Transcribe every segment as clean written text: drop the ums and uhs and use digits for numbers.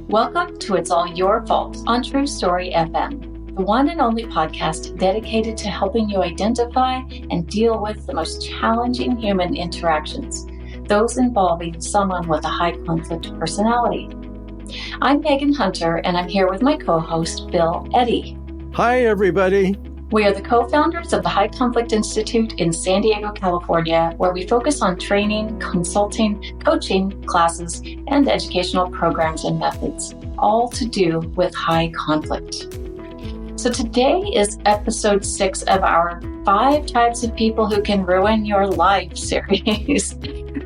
Welcome to It's All Your Fault on True Story FM, the one and only podcast dedicated to helping you identify and deal with the most challenging human interactions, those involving someone with a high conflict personality. I'm Megan Hunter, and I'm here with my co-host, Bill Eddy. Hi, everybody. We are the co-founders of the High Conflict Institute in San Diego, California, where we focus on training, consulting, coaching, classes, and educational programs and methods, all to do with high conflict. So today is episode 6 of our 5 Types of People Who Can Ruin Your Life series.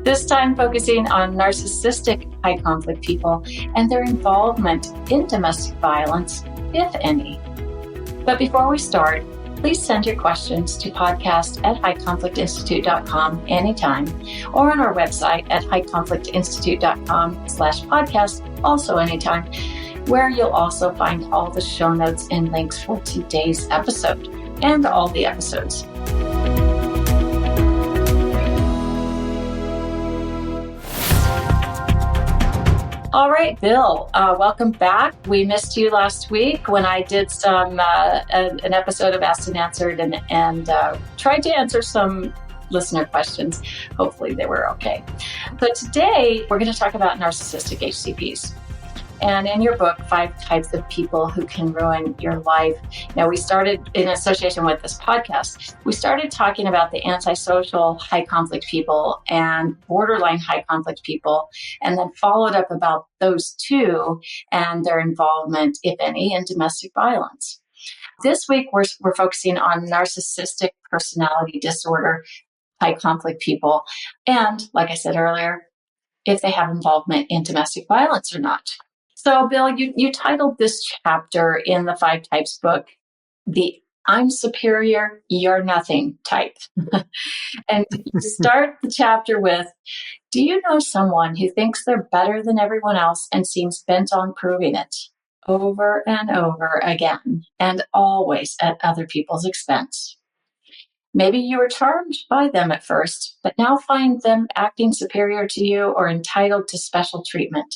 This time focusing on narcissistic high conflict people and their involvement in domestic violence, if any. But before we start, please send your questions to podcast@highconflictinstitute.com anytime, or on our website at highconflictinstitute.com/podcast, also anytime, where you'll also find all the show notes and links for today's episode and all the episodes. All right, Bill, welcome back. We missed you last week when I did an episode of Asked and Answered and tried to answer some listener questions. Hopefully they were okay. But today we're going to talk about narcissistic HCPs. And in your book, 5 Types of People Who Can Ruin Your Life. Now, we started in association with this podcast. We started talking about the antisocial high conflict people and borderline high conflict people, and then followed up about those two and their involvement, if any, in domestic violence. This week, we're focusing on narcissistic personality disorder, high conflict people, and, like I said earlier, if they have involvement in domestic violence or not. So, Bill, you titled this chapter in the 5 Types book, the I'm superior, you're nothing type. And you start the chapter with, do you know someone who thinks they're better than everyone else and seems bent on proving it over and over again, and always at other people's expense? Maybe you were charmed by them at first, but now find them acting superior to you or entitled to special treatment.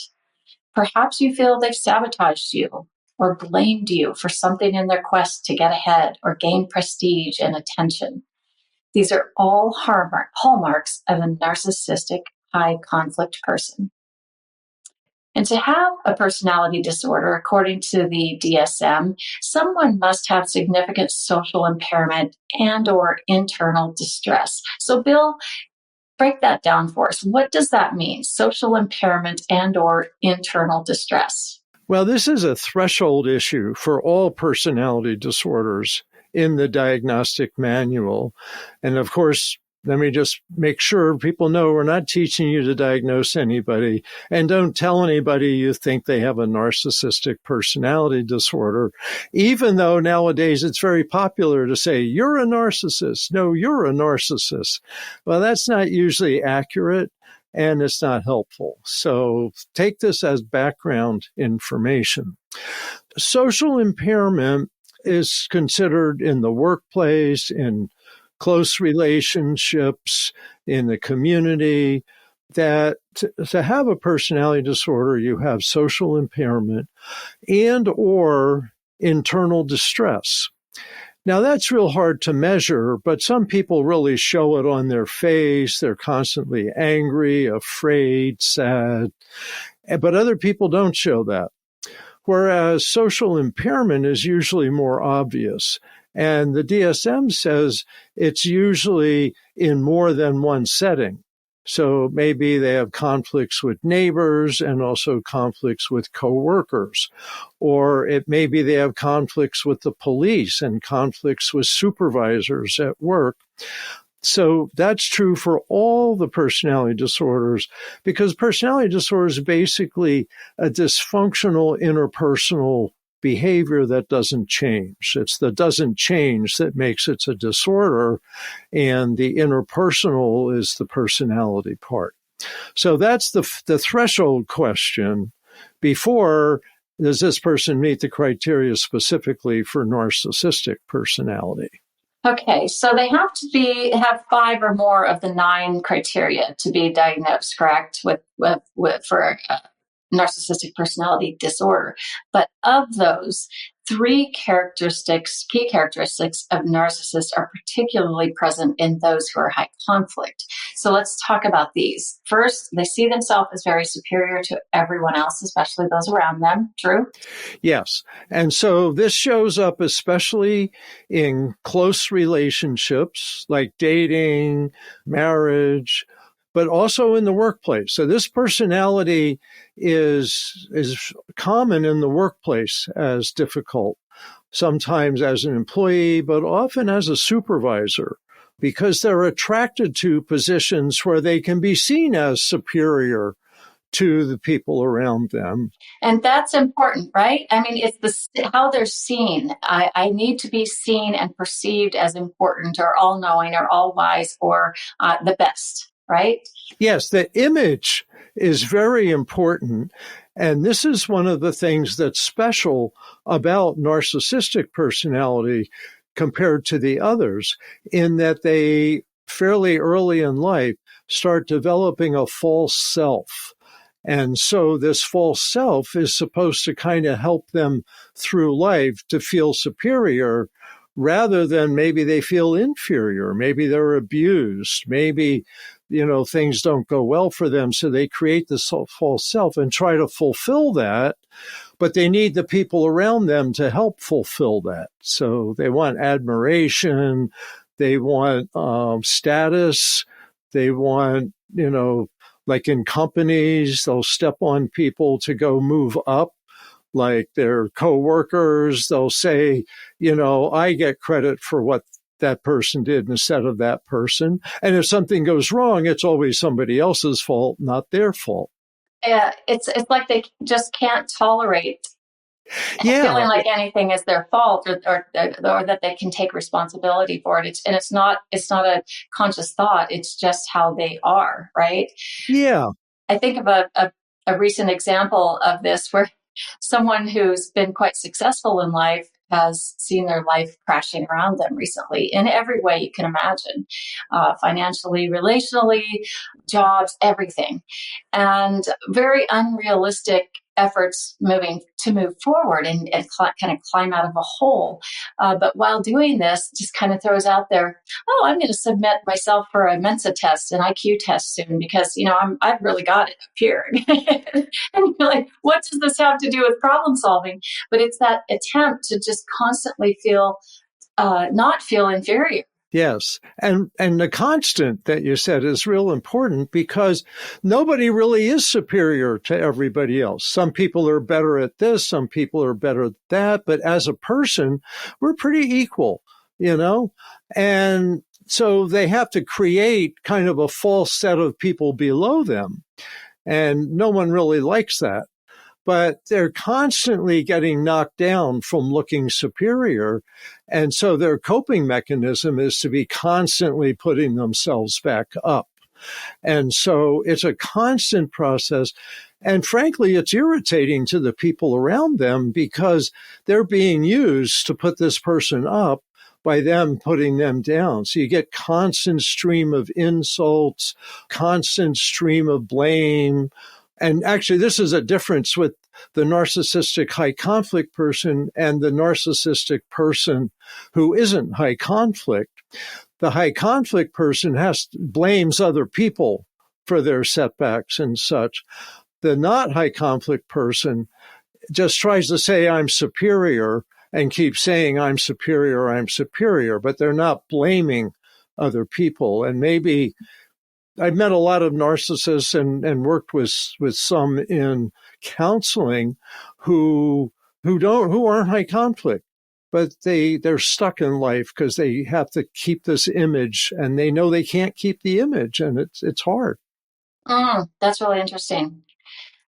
Perhaps you feel they've sabotaged you or blamed you for something in their quest to get ahead or gain prestige and attention. These are all hallmarks of a narcissistic high conflict person. And to have a personality disorder, according to the DSM, someone must have significant social impairment and or internal distress. So, Bill, break that down for us. What does that mean? Social impairment and or internal distress. Well, this is a threshold issue for all personality disorders in the diagnostic manual. And of course, let me just make sure people know we're not teaching you to diagnose anybody, and don't tell anybody you think they have a narcissistic personality disorder, even though nowadays it's very popular to say, you're a narcissist. No, you're a narcissist. Well, that's not usually accurate, and it's not helpful. So take this as background information. Social impairment is considered in the workplace, in close relationships, in the community, that to have a personality disorder, you have social impairment and or internal distress. Now, that's real hard to measure, but some people really show it on their face. They're constantly angry, afraid, sad, but other people don't show that. Whereas social impairment is usually more obvious. And the DSM says it's usually in more than one setting. So maybe they have conflicts with neighbors and also conflicts with coworkers. Or maybe they have conflicts with the police and conflicts with supervisors at work. So that's true for all the personality disorders, because personality disorder is basically a dysfunctional interpersonal behavior that doesn't change. It's the doesn't change that makes it a disorder, and the interpersonal is the personality part. So that's the threshold question before, does this person meet the criteria specifically for narcissistic personality? Okay, so they have to have 5 or more of the 9 criteria to be diagnosed, correct? For narcissistic personality disorder. But of those, three key characteristics of narcissists are particularly present in those who are high conflict. So let's talk about these. First, they see themselves as very superior to everyone else, especially those around them. True? Yes. And so this shows up especially in close relationships like dating, marriage, but also in the workplace. So this personality is common in the workplace as difficult, sometimes as an employee, but often as a supervisor, because they're attracted to positions where they can be seen as superior to the people around them. And that's important, right? I mean, it's how they're seen. I need to be seen and perceived as important or all-knowing or all-wise or the best, right? Yes, the image is very important. And this is one of the things that's special about narcissistic personality compared to the others, in that they fairly early in life start developing a false self. And so this false self is supposed to kind of help them through life to feel superior rather than maybe they feel inferior. Maybe they're abused. Maybe, things don't go well for them. So they create this false self and try to fulfill that. But they need the people around them to help fulfill that. So they want admiration. They want status. They want, like in companies, they'll step on people to go move up, like their coworkers. They'll say, I get credit for what that person did instead of that person. And if something goes wrong, it's always somebody else's fault, not their fault. Yeah, it's like they just can't tolerate feeling like anything is their fault or that they can take responsibility for it. It's not a conscious thought. It's just how they are, right? Yeah. I think of a recent example of this where someone who's been quite successful in life has seen their life crashing around them recently in every way you can imagine, financially, relationally, jobs, everything, and very unrealistic efforts to move forward and kind of climb out of a hole. But while doing this, just kind of throws out there, I'm going to submit myself for a Mensa test, an IQ test soon, because, I've really got it up here. And you're like, what does this have to do with problem solving? But it's that attempt to just constantly not feel inferior. Yes. And the constant that you said is real important, because nobody really is superior to everybody else. Some people are better at this, some people are better at that, but as a person, we're pretty equal, And so they have to create kind of a false set of people below them. And no one really likes that. But they're constantly getting knocked down from looking superior. And so their coping mechanism is to be constantly putting themselves back up. And so it's a constant process. And frankly, it's irritating to the people around them, because they're being used to put this person up by them putting them down. So you get constant stream of insults, constant stream of blame. And actually, this is a difference with the narcissistic high conflict person and the narcissistic person who isn't high conflict. The high conflict person blames other people for their setbacks and such. The not high conflict person just tries to say, I'm superior, and keeps saying, I'm superior, but they're not blaming other people. And maybe I've met a lot of narcissists and worked with some in counseling who aren't high conflict, but they're stuck in life because they have to keep this image, and they know they can't keep the image, and it's hard. That's really interesting.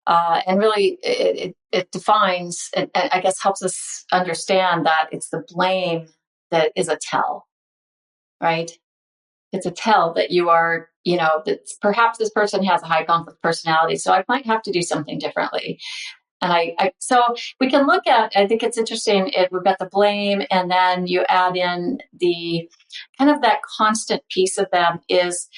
And really, it defines, and I guess helps us understand that it's the blame that is a tell, right? It's a tell that you are, that perhaps this person has a high conflict personality, so I might have to do something differently. And so we can look at, I think it's interesting, we've got the blame, and then you add in the kind of that constant piece of them is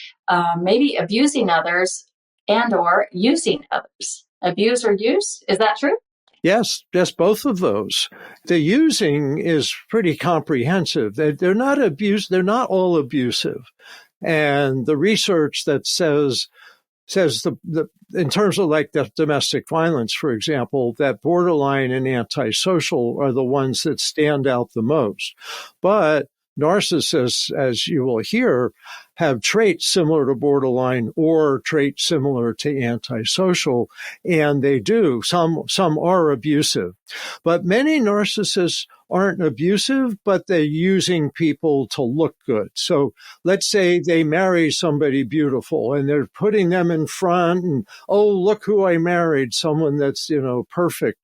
maybe abusing others and or using others. abuse or use. Is that true? Yes, both of those. The using is pretty comprehensive. They're not they're not all abusive. And the research that says in terms of like the domestic violence, for example, that borderline and antisocial are the ones that stand out the most. But narcissists, as you will hear, have traits similar to borderline or traits similar to antisocial, and they do. Some are abusive. But many narcissists aren't abusive, but they're using people to look good. So let's say they marry somebody beautiful and they're putting them in front and, oh, look who I married, someone that's, perfect.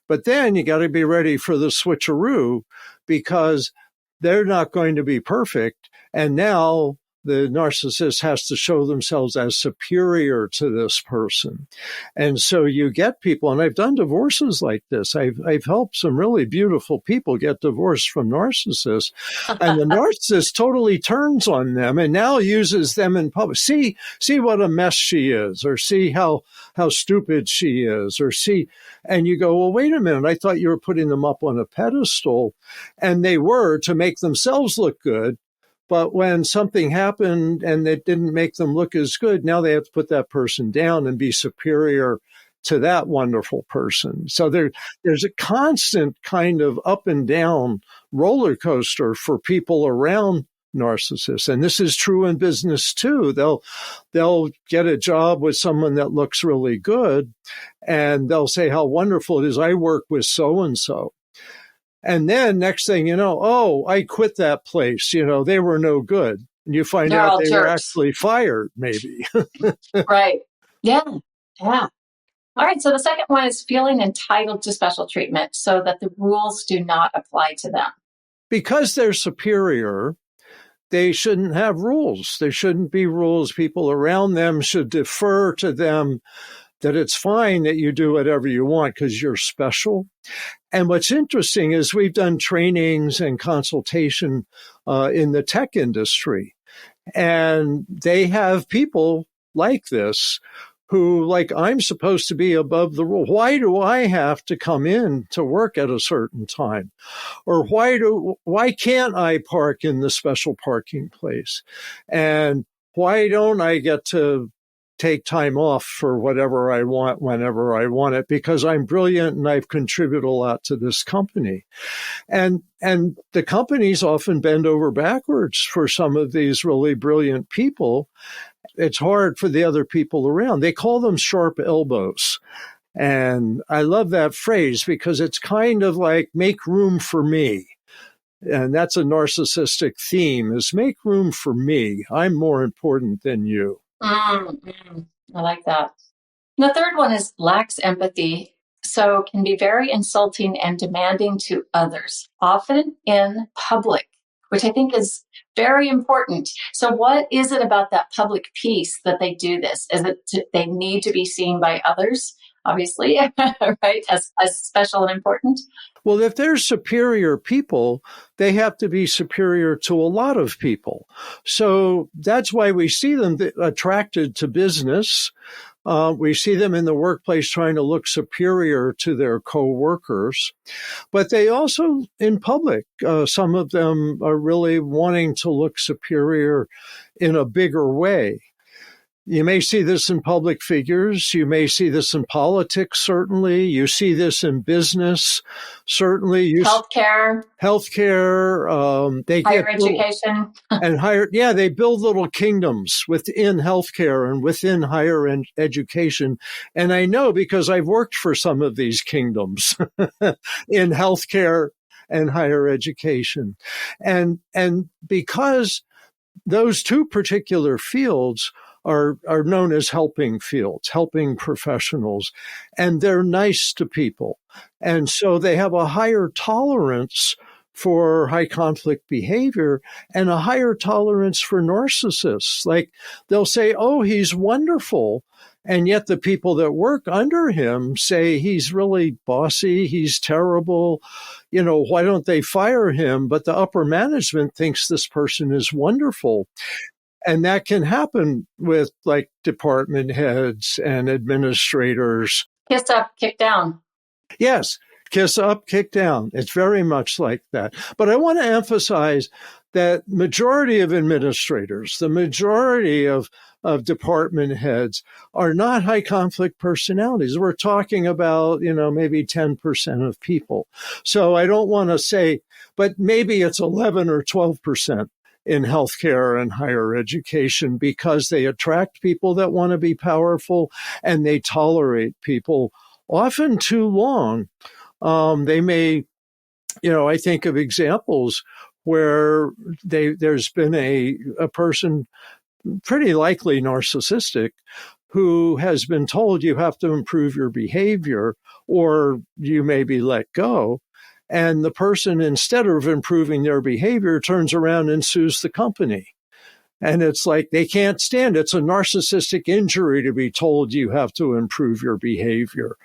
But then you got to be ready for the switcheroo because they're not going to be perfect. And now the narcissist has to show themselves as superior to this person. And so you get people, and I've done divorces like this. I've helped some really beautiful people get divorced from narcissists, and the narcissist totally turns on them and now uses them in public. See what a mess she is, or see how stupid she is, or see, and you go, well, wait a minute, I thought you were putting them up on a pedestal, and they were to make themselves look good. But when something happened and it didn't make them look as good, now they have to put that person down and be superior to that wonderful person. So there's a constant kind of up and down roller coaster for people around narcissists. And this is true in business too. They'll get a job with someone that looks really good, and they'll say how wonderful it is. I work with so-and-so. And then next thing you know, oh, I quit that place. They were no good. And you find out they were actually fired, maybe. Right. Yeah. Yeah. All right. So the second one is feeling entitled to special treatment so that the rules do not apply to them. Because they're superior, they shouldn't have rules. There shouldn't be rules. People around them should defer to them, that it's fine that you do whatever you want because you're special. And what's interesting is we've done trainings and consultation in the tech industry, and they have people like this who, like, I'm supposed to be above the rule. Why do I have to come in to work at a certain time? Or why can't I park in the special parking place? And why don't I get to take time off for whatever I want, whenever I want it, because I'm brilliant and I've contributed a lot to this company. And the companies often bend over backwards for some of these really brilliant people. It's hard for the other people around. They call them sharp elbows. And I love that phrase because it's kind of like make room for me. And that's a narcissistic theme, is make room for me. I'm more important than you. I like that. And the third one is lacks empathy, so can be very insulting and demanding to others, often in public, which I think is very important. So what is it about that public piece that they do this? Is it they need to be seen by others, obviously, right, as special and important? Well, if they're superior people, they have to be superior to a lot of people. So that's why we see them attracted to business. We see them in the workplace trying to look superior to their coworkers. But they also, in public, some of them are really wanting to look superior in a bigger way. You may see this in public figures. You may see this in politics, certainly. You see this in business, certainly. Healthcare. Higher education. They build little kingdoms within healthcare and within higher education. And I know because I've worked for some of these kingdoms in healthcare and higher education. And because those two particular fields are known as helping fields, helping professionals, and they're nice to people. And so they have a higher tolerance for high conflict behavior and a higher tolerance for narcissists. Like they'll say, oh, he's wonderful. And yet the people that work under him say he's really bossy, he's terrible, why don't they fire him? But the upper management thinks this person is wonderful. And that can happen with like department heads and administrators. Kiss up, kick down. Yes, kiss up, kick down. It's very much like that. But I want to emphasize that majority of administrators, the majority of department heads are not high conflict personalities. We're talking about, maybe 10% of people. So I don't want to say, but maybe it's 11 or 12% in healthcare and higher education because they attract people that want to be powerful and they tolerate people often too long. They may, I think of examples where there's been a person, pretty likely narcissistic, who has been told you have to improve your behavior or you may be let go. And the person, instead of improving their behavior, turns around and sues the company. And it's like they can't stand it. It's a narcissistic injury to be told you have to improve your behavior.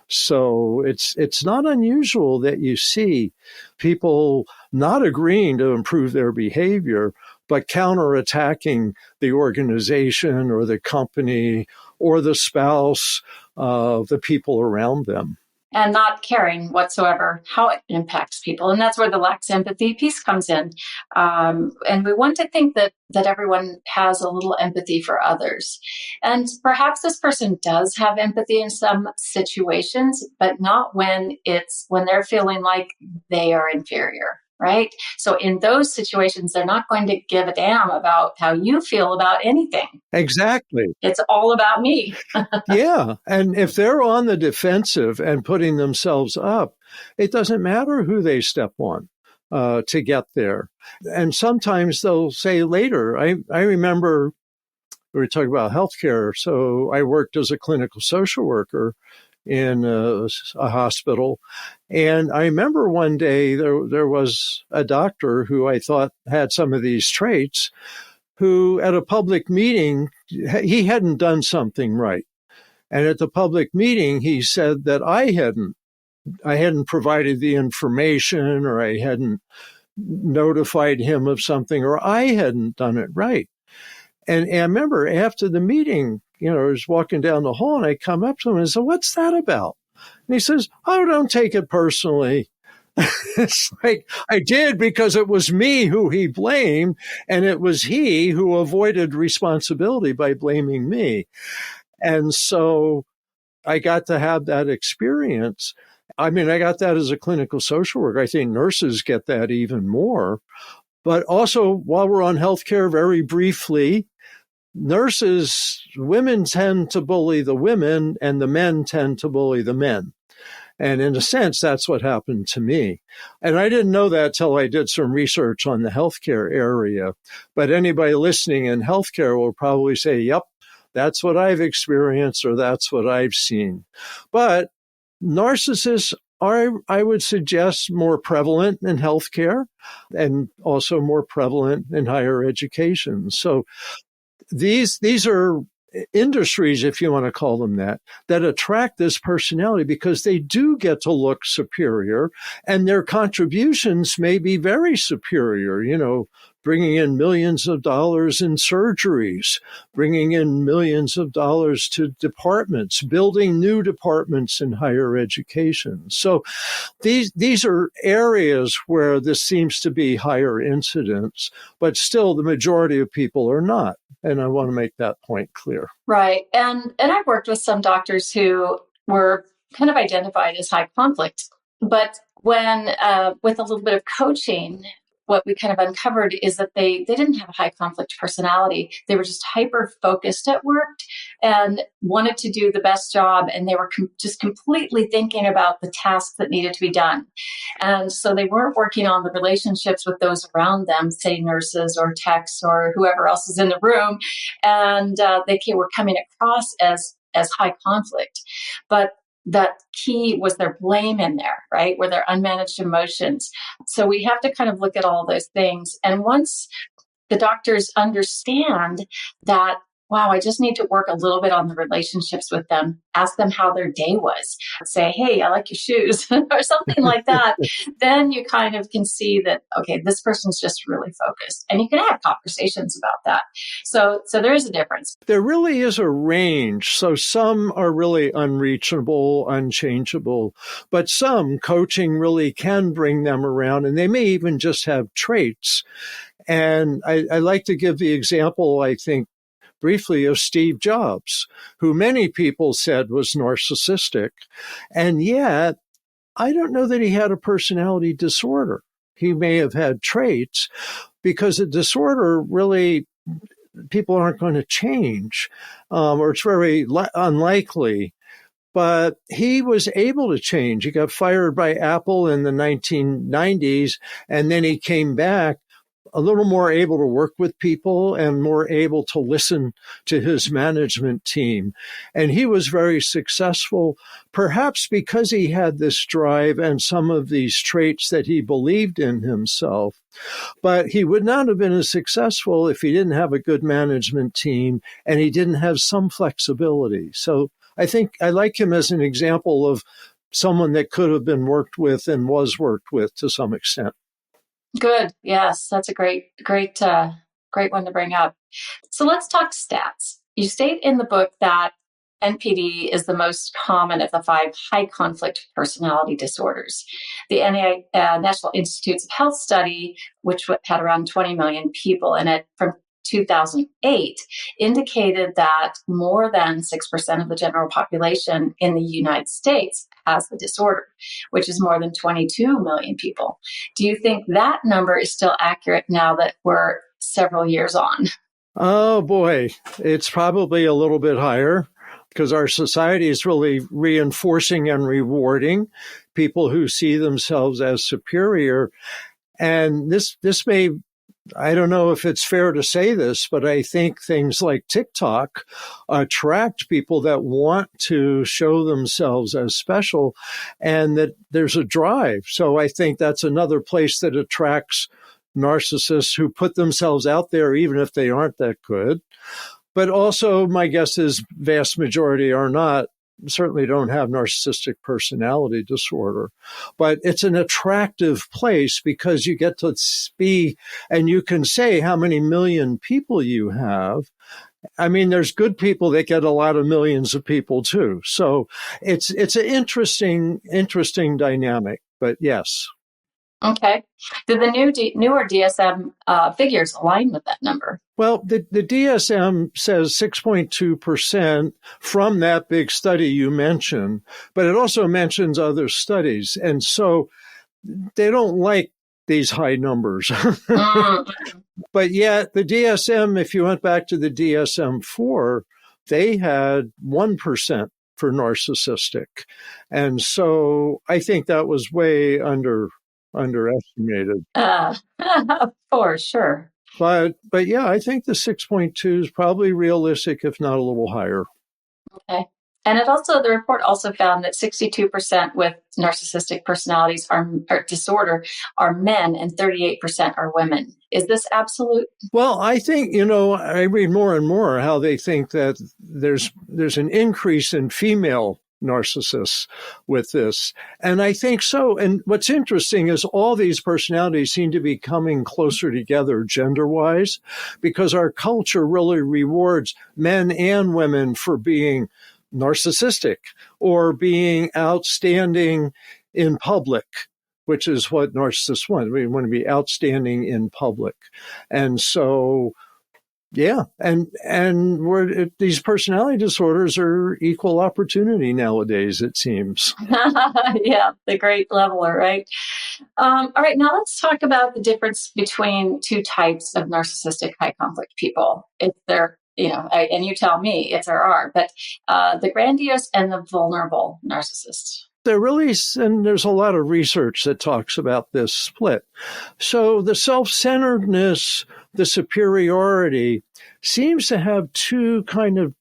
So it's not unusual that you see people not agreeing to improve their behavior, but counterattacking the organization or the company or the spouse, the people around them. And not caring whatsoever how it impacts people. And that's where the lax empathy piece comes in. And we want to think that everyone has a little empathy for others. And perhaps this person does have empathy in some situations, but not when they're feeling like they are inferior. Right? So in those situations, they're not going to give a damn about how you feel about anything. Exactly. It's all about me. Yeah. And if they're on the defensive and putting themselves up, it doesn't matter who they step on to get there. And sometimes they'll say later, I remember we were talking about healthcare. So I worked as a clinical social worker in a hospital. And I remember one day there was a doctor who I thought had some of these traits, who at a public meeting, he hadn't done something right. And at the public meeting, he said that I hadn't provided the information, or I hadn't notified him of something, or I hadn't done it right. And I remember after the meeting, I was walking down the hall and I come up to him and I said, "What's that about?" And he says, "Oh, don't take it personally." It's like, I did, because it was me who he blamed, and it was he who avoided responsibility by blaming me. And so I got to have that experience. I mean, I got that as a clinical social worker. I think nurses get that even more. But also, while we're on healthcare, very briefly, women tend to bully the women and the men tend to bully the men. And in a sense, that's what happened to me. And I didn't know that till I did some research on the healthcare area. But anybody listening in healthcare will probably say, yep, that's what I've experienced, or that's what I've seen. But narcissists are, I would suggest, more prevalent in healthcare and also more prevalent in higher education. So these are industries, if you want to call them that attract this personality because they do get to look superior, and their contributions may be very superior, bringing in millions of dollars in surgeries, bringing in millions of dollars to departments, building new departments in higher education. So these are areas where this seems to be higher incidence, but still the majority of people are not. And I want to make that point clear. Right. And I've worked with some doctors who were kind of identified as high conflict. But when, with a little bit of coaching, what we kind of uncovered is that they didn't have a high conflict personality. They were just hyper focused at work and wanted to do the best job. And they were just completely thinking about the tasks that needed to be done. And so they weren't working on the relationships with those around them, say nurses or techs or whoever else is in the room. And they were coming across as high conflict. But that key was their blame in there, right? Were their unmanaged emotions. So we have to kind of look at all those things. And once the doctors understand that wow, I just need to work a little bit on the relationships with them, ask them how their day was, say, hey, I like your shoes, or something like that, then you kind of can see that, okay, this person's just really focused. And you can have conversations about that. So there is a difference. There really is a range. So some are really unreachable, unchangeable, but some coaching really can bring them around, and they may even just have traits. And I like to give the example, I think, briefly, of Steve Jobs, who many people said was narcissistic. And yet, I don't know that he had a personality disorder. He may have had traits, because a disorder really, people aren't going to change, or it's very unlikely. But he was able to change. He got fired by Apple in the 1990s, and then he came back a little more able to work with people and more able to listen to his management team. And he was very successful, perhaps because he had this drive and some of these traits that he believed in himself. But he would not have been as successful if he didn't have a good management team and he didn't have some flexibility. So I think I like him as an example of someone that could have been worked with and was worked with to some extent. Good. Yes, that's a great one to bring up. So let's talk stats. You state in the book that NPD is the most common of the 5 high conflict personality disorders. The National Institutes of Health study, which had around 20 million people in it from 2008, indicated that more than 6% of the general population in the United States has the disorder, which is more than 22 million people. Do you think that number is still accurate now that we're several years on? Oh boy, it's probably a little bit higher, because our society is really reinforcing and rewarding people who see themselves as superior. And this may, I don't know if it's fair to say this, but I think things like TikTok attract people that want to show themselves as special, and that there's a drive. So I think that's another place that attracts narcissists who put themselves out there, even if they aren't that good. But also, my guess is vast majority are not, certainly don't have narcissistic personality disorder. But it's an attractive place because you get to be, and you can say how many million people you have. I mean, there's good people that get a lot of millions of people too. So it's an interesting dynamic, but yes. Okay. Do the newer DSM figures align with that number? Well, the DSM says 6.2% from that big study you mentioned, but it also mentions other studies. And so they don't like these high numbers. But yet the DSM, if you went back to the DSM-4, they had 1% for narcissistic. And so I think that was way underestimated. For sure. But yeah, I think the 6.2 is probably realistic, if not a little higher. Okay. And the report also found that 62% with narcissistic personalities or disorder are men and 38% are women. Is this absolute? Well, I think, I read more and more how they think that there's an increase in female narcissists with this. And I think so. And what's interesting is all these personalities seem to be coming closer together gender-wise, because our culture really rewards men and women for being narcissistic or being outstanding in public, which is what narcissists want. We want to be outstanding in public. And so, yeah, and these personality disorders are equal opportunity nowadays, it seems. Yeah, the great leveler, right? All right, now let's talk about the difference between 2 types of narcissistic high conflict people. If they're, and you tell me if there are, but the grandiose and the vulnerable narcissists. And there's a lot of research that talks about this split. So the self-centeredness, the superiority seems to have 2 kind of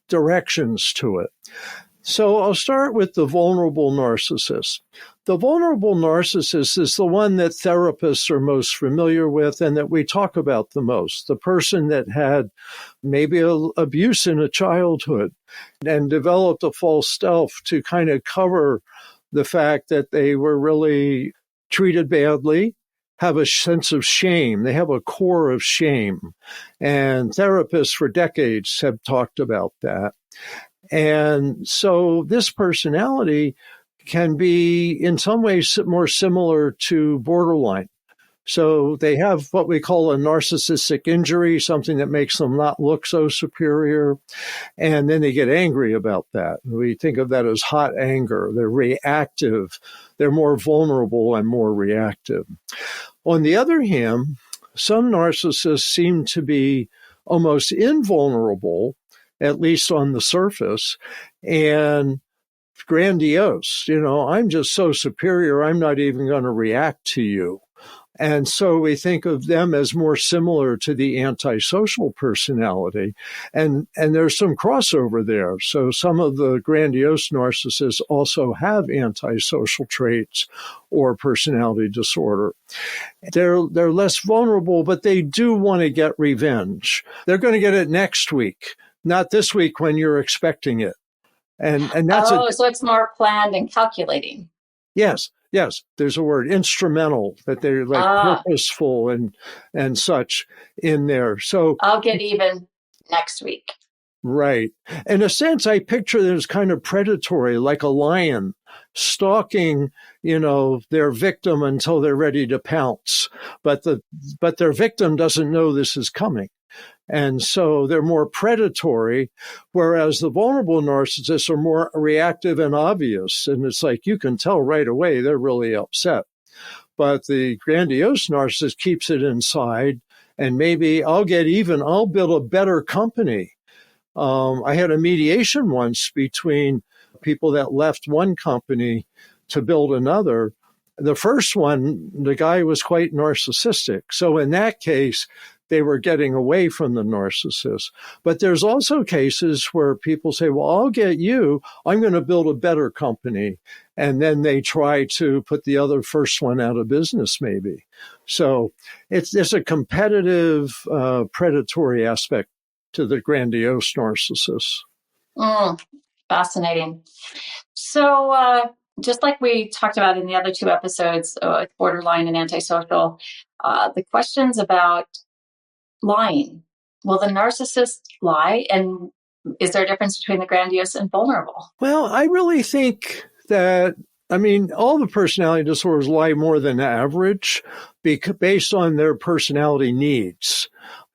directions to it. So I'll start with the vulnerable narcissist. The vulnerable narcissist is the one that therapists are most familiar with and that we talk about the most. The person that had maybe abuse in a childhood and developed a false self to kind of cover the fact that they were really treated badly, have a sense of shame. They have a core of shame. And therapists for decades have talked about that. And so this personality can be in some ways more similar to borderline. So they have what we call a narcissistic injury, something that makes them not look so superior. And then they get angry about that. We think of that as hot anger. They're reactive. They're more vulnerable and more reactive. On the other hand, some narcissists seem to be almost invulnerable, at least on the surface, and grandiose. I'm just so superior, I'm not even going to react to you. And so we think of them as more similar to the antisocial personality. And there's some crossover there. So some of the grandiose narcissists also have antisocial traits or personality disorder. They're less vulnerable, but they do want to get revenge. They're going to get it next week, not this week when you're expecting it. And that's so it's more planned and calculating. Yes. There's a word, instrumental, that they're like purposeful and such in there. So I'll get even next week. Right. In a sense, I picture it as kind of predatory, like a lion stalking, their victim until they're ready to pounce. But their victim doesn't know this is coming. And so they're more predatory, whereas the vulnerable narcissists are more reactive and obvious. And it's like you can tell right away they're really upset. But the grandiose narcissist keeps it inside, and maybe I'll get even, I'll build a better company. I had a mediation once between people that left one company to build another. The first one, the guy was quite narcissistic. So in that case, they were getting away from the narcissist. But there's also cases where people say, well, I'll get you. I'm going to build a better company. And then they try to put the other first one out of business, maybe. So there's a competitive, predatory aspect to the grandiose narcissist. Fascinating. So just like we talked about in the other two episodes, borderline and antisocial, the questions about lying. Will the narcissist lie? And is there a difference between the grandiose and vulnerable? Well, I really think that, all the personality disorders lie more than average based on their personality needs.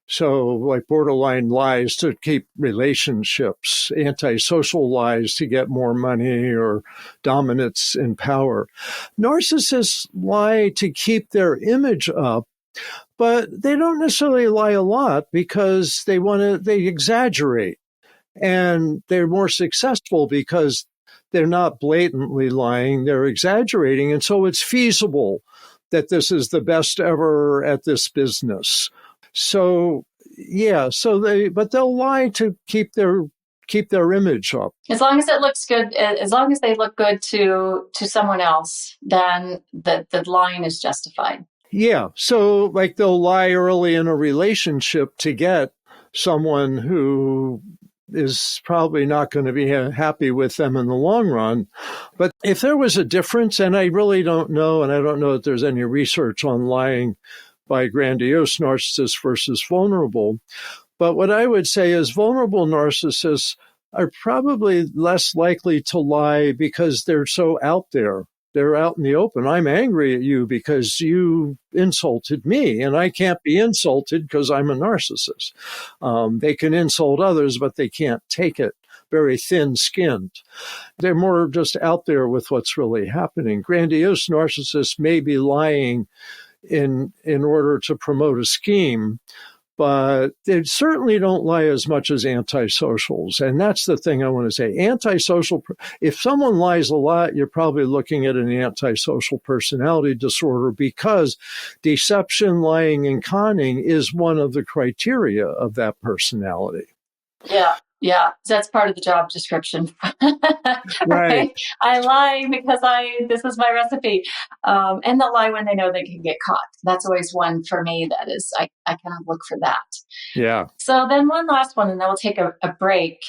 So like borderline lies to keep relationships, antisocial lies to get more money or dominance and power. Narcissists lie to keep their image up, but they don't necessarily lie a lot because they exaggerate, and they're more successful because they're not blatantly lying, they're exaggerating. And so it's feasible that this is the best ever at this business. So, yeah, but they'll lie to keep their image up. As long as it looks good, as long as they look good to someone else, then the lying is justified. Yeah. So like they'll lie early in a relationship to get someone who is probably not going to be happy with them in the long run. But if there was a difference, and I really don't know, and I don't know if there's any research on lying by grandiose narcissists versus vulnerable. But what I would say is vulnerable narcissists are probably less likely to lie because they're so out there. They're out in the open. I'm angry at you because you insulted me, and I can't be insulted because I'm a narcissist. They can insult others, but they can't take it. Very thin-skinned. They're more just out there with what's really happening. Grandiose narcissists may be lying in order to promote a scheme, but they certainly don't lie as much as antisocials. And that's the thing I want to say. Antisocial, if someone lies a lot, you're probably looking at an antisocial personality disorder, because deception, lying, and conning is one of the criteria of that personality. Yeah. Yeah, that's part of the job description. Right. I lie because this is my recipe. And they'll lie when they know they can get caught. That's always one for me that is, I kind of look for that. Yeah. So then one last one, and then we'll take a break.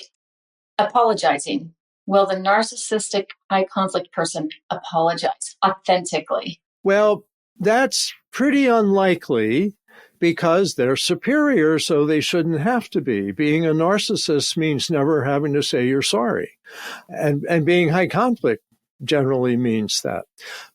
Apologizing. Will the narcissistic high conflict person apologize authentically? Well, that's pretty unlikely because they're superior, so they shouldn't have to be. Being a narcissist means never having to say you're sorry. And being high conflict generally means that.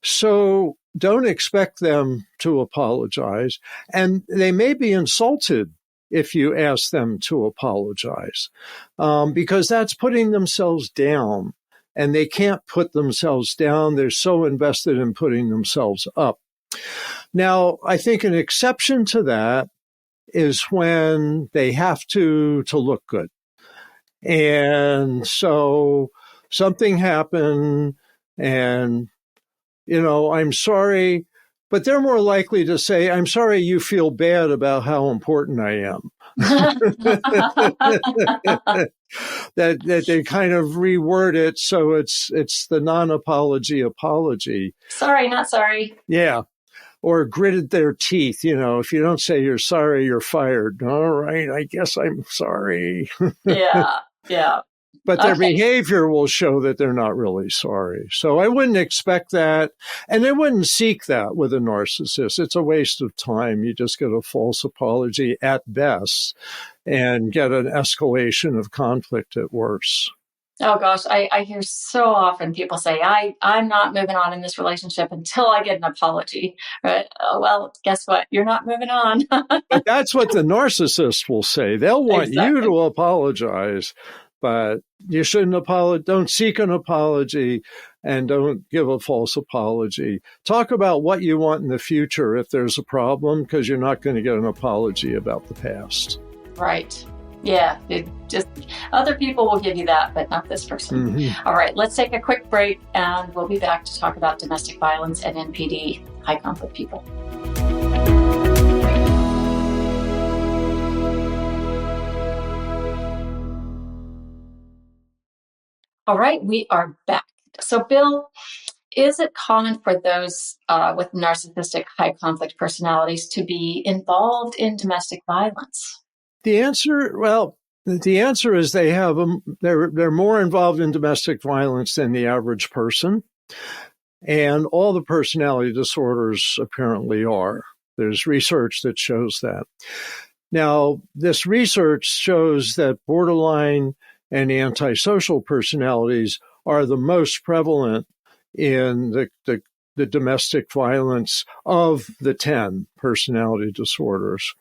So don't expect them to apologize. And they may be insulted if you ask them to apologize, because that's putting themselves down. And they can't put themselves down. They're so invested in putting themselves up. Now, I think an exception to that is when they have to look good. And so something happened and, I'm sorry, but they're more likely to say, I'm sorry you feel bad about how important I am. that they kind of reword it so it's the non-apology apology. Sorry, not sorry. Yeah. Or gritted their teeth. If you don't say you're sorry, you're fired. All right, I guess I'm sorry. Yeah. But their behavior will show that they're not really sorry. So I wouldn't expect that. And I wouldn't seek that with a narcissist. It's a waste of time. You just get a false apology at best and get an escalation of conflict at worst. Oh, gosh. I hear so often people say, I'm not moving on in this relationship until I get an apology. Right? Oh, well, guess what? You're not moving on. But that's what the narcissist will say. They'll want you to apologize. But you shouldn't apologize. Don't seek an apology and don't give a false apology. Talk about what you want in the future if there's a problem, because you're not going to get an apology about the past. Right. Yeah. Other people will give you that, but not this person. Mm-hmm. All right. Let's take a quick break and we'll be back to talk about domestic violence and NPD, high conflict people. All right, we are back. So, Bill, is it common for those with narcissistic high conflict personalities to be involved in domestic violence? The answer is they're more involved in domestic violence than the average person, and all the personality disorders apparently are. There's research that shows that. Now, this research shows that borderline and antisocial personalities are the most prevalent in the domestic violence of the 10 personality disorders.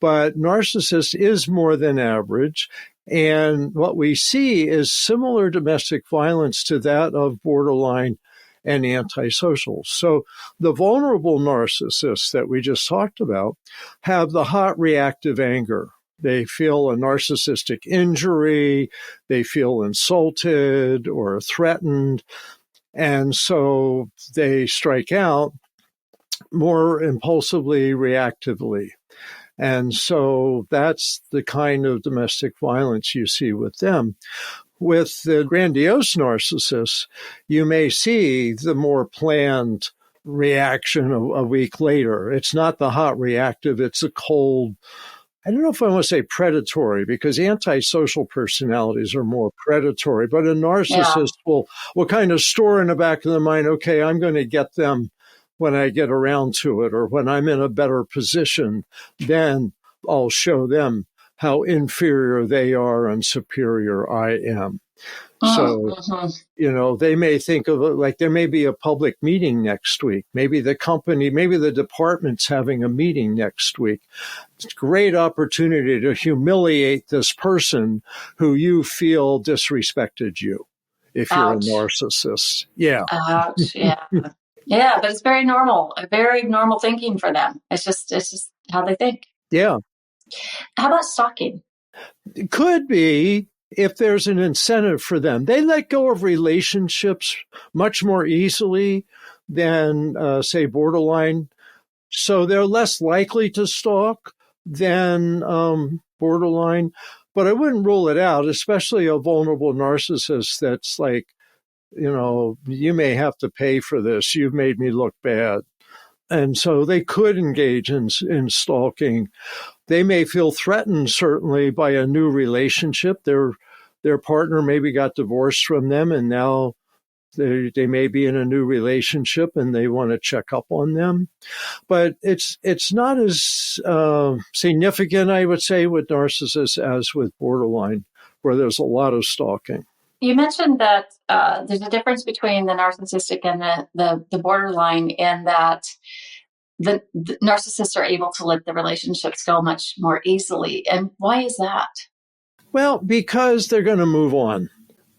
But narcissist is more than average. And what we see is similar domestic violence to that of borderline and antisocial. So the vulnerable narcissists that we just talked about have the hot reactive anger. They feel a narcissistic injury, they feel insulted or threatened, and so they strike out more impulsively, reactively. And so that's the kind of domestic violence you see with them. With the grandiose narcissists, you may see the more planned reaction a week later. It's not the hot reactive, it's a cold, I don't know if I want to say predatory, because antisocial personalities are more predatory, but a narcissist will kind of store in the back of the mind, okay, I'm going to get them when I get around to it, or when I'm in a better position, then I'll show them how inferior they are and superior I am. So, they may think of it like there may be a public meeting next week. Maybe the company, maybe the department's having a meeting next week. It's a great opportunity to humiliate this person who you feel disrespected you if you're a narcissist. Yeah. Ouch, yeah. Yeah, but it's very normal thinking for them. It's just how they think. Yeah. How about stalking? It could be. If there's an incentive for them, they let go of relationships much more easily than, say, borderline. So they're less likely to stalk than borderline. But I wouldn't rule it out, especially a vulnerable narcissist that's like, you may have to pay for this. You've made me look bad. And so they could engage in stalking. They may feel threatened, certainly, by a new relationship. Their partner maybe got divorced from them, and now they may be in a new relationship and they want to check up on them. But it's not as significant, I would say, with narcissists as with borderline, where there's a lot of stalking. You mentioned that there's a difference between the narcissistic and the borderline in that the narcissists are able to let the relationships go much more easily. And why is that? Well, because they're going to move on.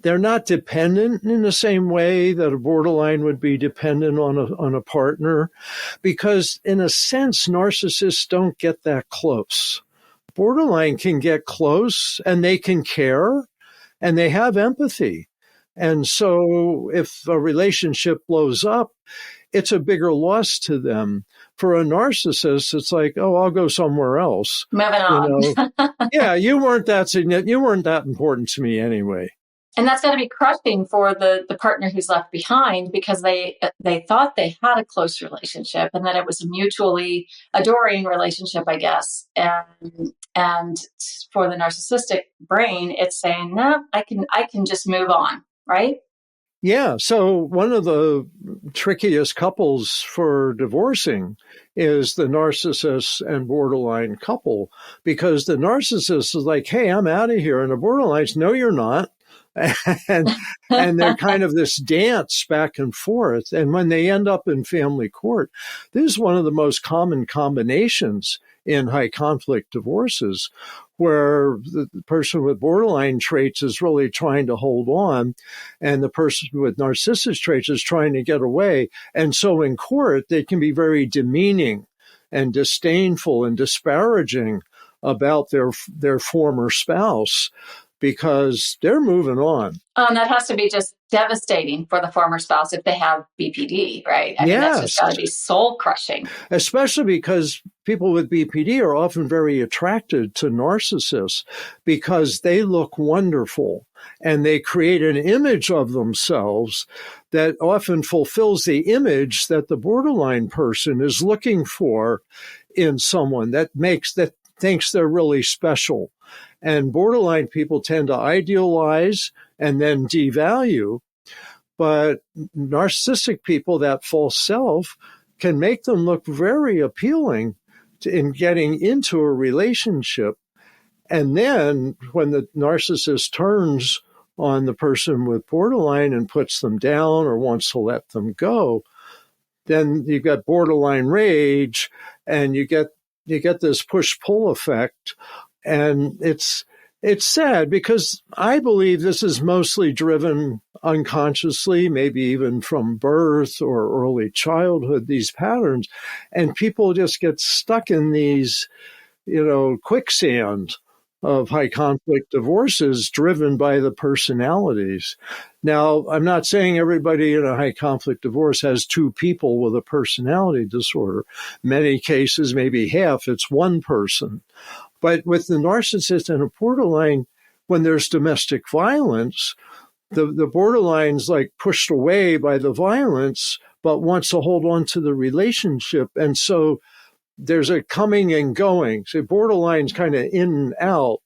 They're not dependent in the same way that a borderline would be dependent on a partner, because in a sense, narcissists don't get that close. Borderline can get close and they can care and they have empathy. And so if a relationship blows up, it's a bigger loss to them. For a narcissist, it's like, oh, I'll go somewhere else. Moving on. Yeah, you weren't that important to me anyway. And that's got to be crushing for the partner who's left behind, because they thought they had a close relationship, and then it was a mutually adoring relationship, I guess. And for the narcissistic brain, it's saying, no, I can just move on, right? Yeah. So one of the trickiest couples for divorcing is the narcissist and borderline couple, because the narcissist is like, hey, I'm out of here. And the borderline's, no, you're not. and they're kind of this dance back and forth. And when they end up in family court, this is one of the most common combinations in high conflict divorces, where the person with borderline traits is really trying to hold on and the person with narcissist traits is trying to get away. And so in court, they can be very demeaning and disdainful and disparaging about their former spouse, because they're moving on. And that has to be just devastating for the former spouse if they have BPD, right? I mean, that's just got to be soul crushing. Especially because people with BPD are often very attracted to narcissists because they look wonderful and they create an image of themselves that often fulfills the image that the borderline person is looking for in someone that thinks they're really special. And borderline people tend to idealize and then devalue. But narcissistic people, that false self, can make them look very appealing in getting into a relationship. And then when the narcissist turns on the person with borderline and puts them down or wants to let them go, then you've got borderline rage and you get this push-pull effect. And it's sad because I believe this is mostly driven unconsciously, maybe even from birth or early childhood, these patterns. And people just get stuck in these, quicksand of high conflict divorces driven by the personalities. Now, I'm not saying everybody in a high conflict divorce has two people with a personality disorder. Many cases, maybe half, it's one person. But with the narcissist and a borderline, when there's domestic violence, the borderline's like pushed away by the violence, but wants to hold on to the relationship. And so there's a coming and going. So borderline's kind of in and out.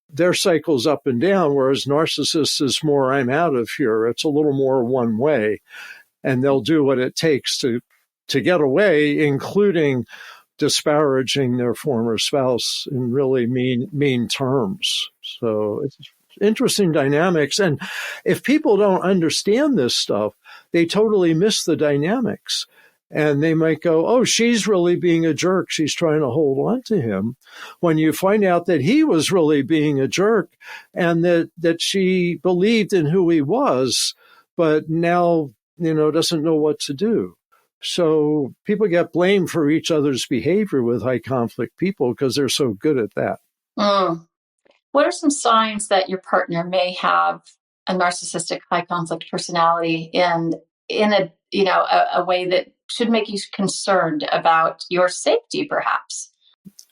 Their cycle's up and down, whereas narcissist is more, I'm out of here. It's a little more one way. And they'll do what it takes to get away, including disparaging their former spouse in really mean terms. So it's interesting dynamics. And if people don't understand this stuff, they totally miss the dynamics. And they might go, oh, she's really being a jerk. She's trying to hold on to him. When you find out that he was really being a jerk and that she believed in who he was, but now, doesn't know what to do. So people get blamed for each other's behavior with high conflict people because they're so good at that. What are some signs that your partner may have a narcissistic high conflict personality in a way that should make you concerned about your safety, perhaps?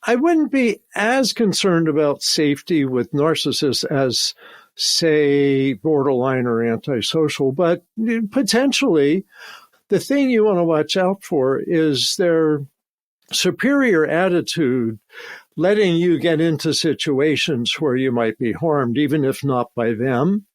I wouldn't be as concerned about safety with narcissists as, say, borderline or antisocial, but potentially the thing you want to watch out for is their superior attitude, letting you get into situations where you might be harmed, even if not by them.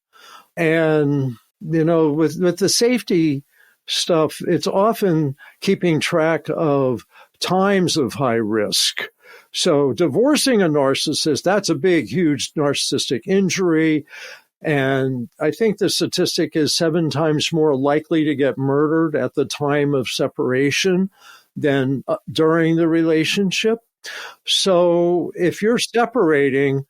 And, with the safety stuff, it's often keeping track of times of high risk. So divorcing a narcissist, that's a big, huge narcissistic injury. And I think the statistic is 7 times more likely to get murdered at the time of separation than during the relationship. So if you're separating,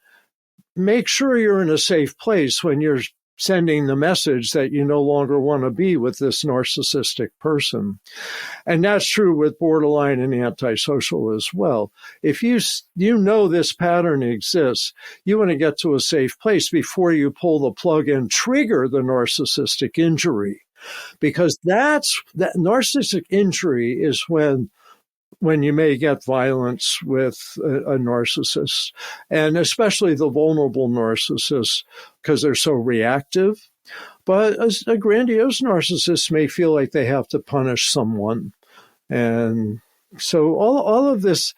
make sure you're in a safe place when you're sending the message that you no longer want to be with this narcissistic person. And that's true with borderline and antisocial as well. If you know this pattern exists, you want to get to a safe place before you pull the plug and trigger the narcissistic injury. Because that narcissistic injury is when you may get violence with a narcissist, and especially the vulnerable narcissists, because they're so reactive. But a grandiose narcissist may feel like they have to punish someone. And so all of this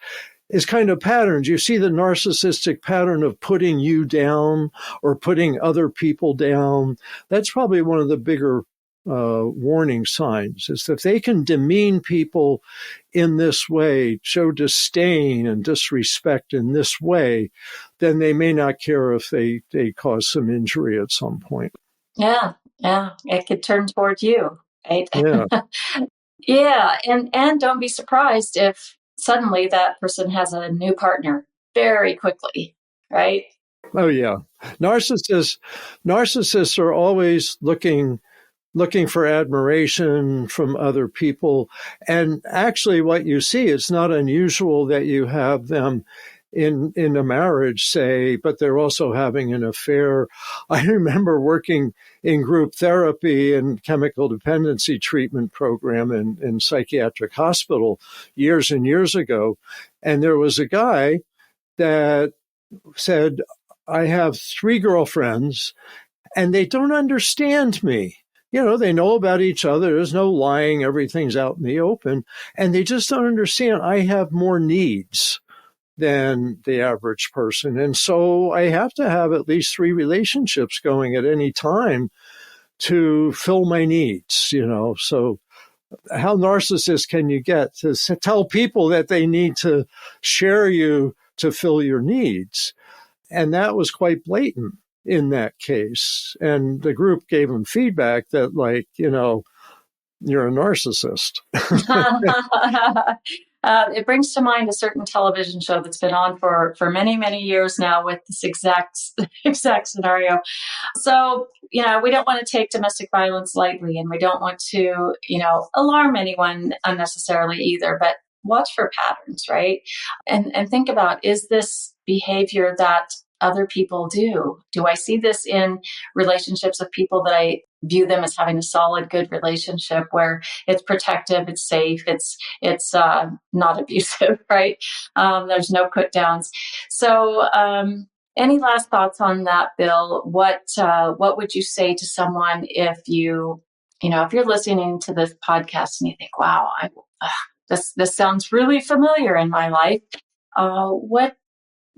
is kind of patterns. You see the narcissistic pattern of putting you down or putting other people down. That's probably one of the bigger warning signs, is that they can demean people in this way, show disdain and disrespect in this way, then they may not care if they cause some injury at some point. Yeah. It could turn toward you, right? Yeah. Yeah. And don't be surprised if suddenly that person has a new partner very quickly, right? Oh, yeah. Narcissists are always looking for admiration from other people. And actually what you see, it's not unusual that you have them in a marriage, say, but they're also having an affair. I remember working in group therapy and chemical dependency treatment program in psychiatric hospital years and years ago. And there was a guy that said, I have 3 girlfriends and they don't understand me. They know about each other. There's no lying. Everything's out in the open. And they just don't understand. I have more needs than the average person. And so I have to have at least 3 relationships going at any time to fill my needs, So how narcissist can you get to tell people that they need to share you to fill your needs? And that was quite blatant in that case. And the group gave him feedback that, you're a narcissist. It brings to mind a certain television show that's been on for many, many years now with this exact scenario. So, we don't want to take domestic violence lightly, and we don't want to, alarm anyone unnecessarily either, but watch for patterns, right? And think about, is this behavior that other people do? Do I see this in relationships of people that I view them as having a solid, good relationship where it's protective, it's safe, it's not abusive, right? There's no put downs. So, any last thoughts on that, Bill? What would you say to someone if you're listening to this podcast and you think, wow, this sounds really familiar in my life?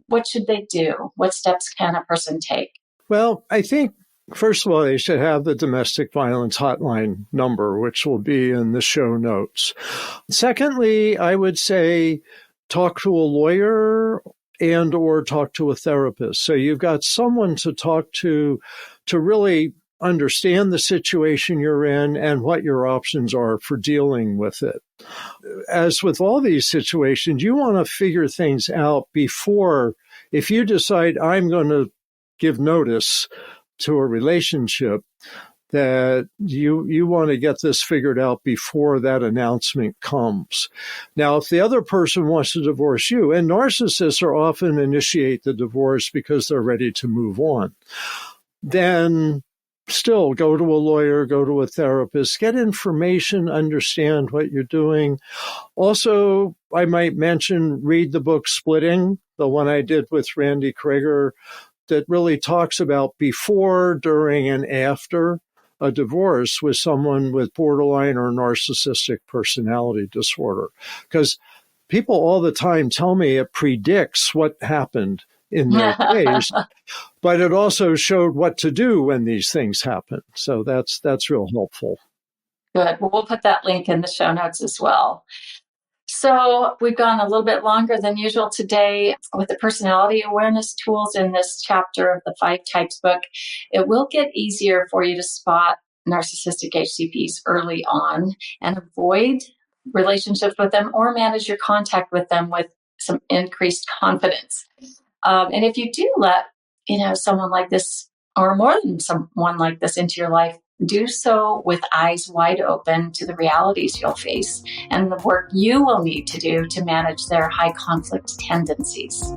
What should they do? What steps can a person take? Well, I think, first of all, they should have the domestic violence hotline number, which will be in the show notes. Secondly, I would say talk to a lawyer and or talk to a therapist. So you've got someone to talk to really understand the situation you're in and what your options are for dealing with it. As with all these situations, you want to figure things out before, if you decide I'm going to give notice to a relationship, that you want to get this figured out before that announcement comes. Now, if the other person wants to divorce you, and narcissists are often initiate the divorce because they're ready to move on, then still go to a lawyer, go to a therapist, get information, understand what you're doing. Also, I might mention, read the book Splitting, the one I did with Randy Krager, that really talks about before, during, and after a divorce with someone with borderline or narcissistic personality disorder. Because people all the time tell me it predicts what happened in their case, but it also showed what to do when these things happen. So that's real helpful. Good. Well, we'll put that link in the show notes as well. So we've gone a little bit longer than usual today with the personality awareness tools in this chapter of the 5 Types book. It will get easier for you to spot narcissistic HCPs early on and avoid relationships with them or manage your contact with them with some increased confidence. And if you do let, someone like this or more than someone like this into your life, do so with eyes wide open to the realities you'll face and the work you will need to do to manage their high conflict tendencies.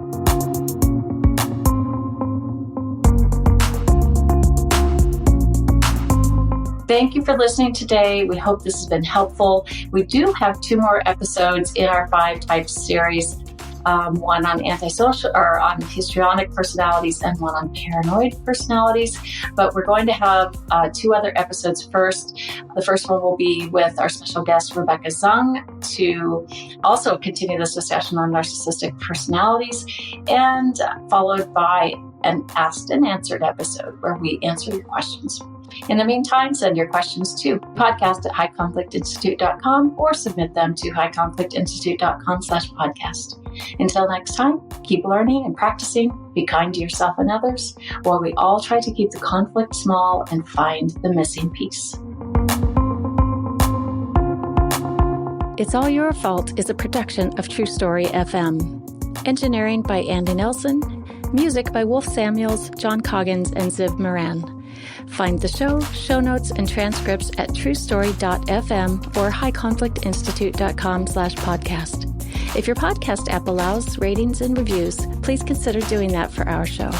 Thank you for listening today. We hope this has been helpful. We do have 2 more episodes in our 5 Types series. One on antisocial or on histrionic personalities and one on paranoid personalities. But we're going to have 2 other episodes first. The first one will be with our special guest, Rebecca Zung, to also continue this discussion on narcissistic personalities, and followed by an asked and answered episode where we answer your questions. In the meantime, send your questions to podcast@highconflictinstitute.com or submit them to highconflictinstitute.com/podcast. Until next time, keep learning and practicing. Be kind to yourself and others while we all try to keep the conflict small and find the missing piece. It's All Your Fault is a production of True Story FM. Engineering by Andy Nelson. Music by Wolf Samuels, John Coggins, and Ziv Moran. Find the show notes, and transcripts at truestory.fm or highconflictinstitute.com/podcast. If your podcast app allows ratings and reviews, please consider doing that for our show.